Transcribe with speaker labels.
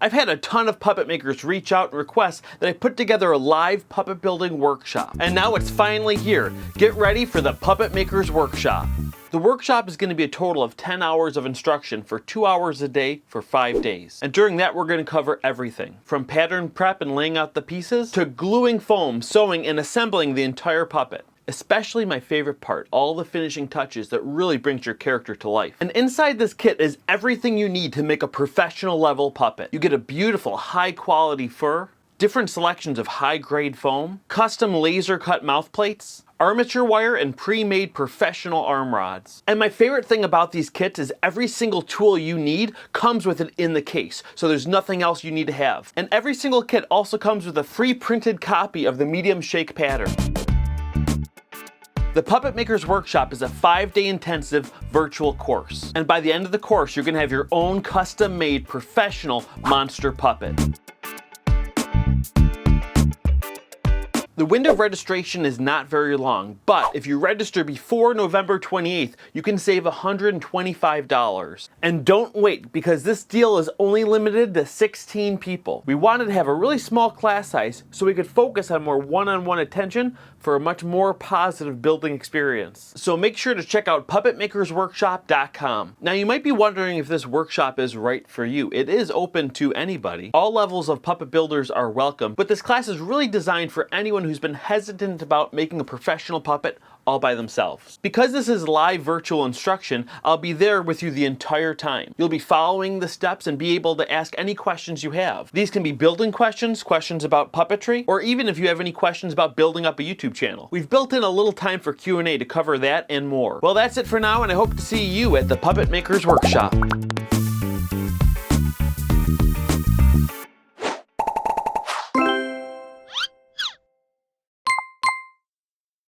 Speaker 1: I've had a ton of puppet makers reach out and request that I put together a live puppet building workshop. And now it's finally here. Get ready for the Puppet Makers Workshop. The workshop is going to be a total of 10 hours of instruction for 2 hours a day for 5 days. And during that, we're going to cover everything from pattern prep and laying out the pieces to gluing foam, sewing, and assembling the entire puppet. Especially my favorite part, all the finishing touches that really brings your character to life. And inside this kit is everything you need to make a professional level puppet. You get a beautiful high quality fur, different selections of high grade foam, custom laser cut mouth plates, armature wire, and pre-made professional arm rods. And my favorite thing about these kits is every single tool you need comes with it in the case, so there's nothing else you need to have. And every single kit also comes with a free printed copy of the medium shake pattern. The Puppet Makers Workshop is a 5-day intensive virtual course. And by the end of the course, you're gonna have your own custom-made professional monster puppet. The window of registration is not very long, but if you register before November 28th, you can save $125. And don't wait, because this deal is only limited to 16 people. We wanted to have a really small class size so we could focus on more one-on-one attention for a much more positive building experience. So make sure to check out puppetmakersworkshop.com. Now you might be wondering if this workshop is right for you. It is open to anybody. All levels of puppet builders are welcome, but this class is really designed for anyone who's been hesitant about making a professional puppet all by themselves. Because this is live virtual instruction, I'll be there with you the entire time. You'll be following the steps and be able to ask any questions you have. These can be building questions, questions about puppetry, or even if you have any questions about building up a YouTube channel. We've built in a little time for Q&A to cover that and more. Well, that's it for now, and I hope to see you at the Puppet Makers Workshop.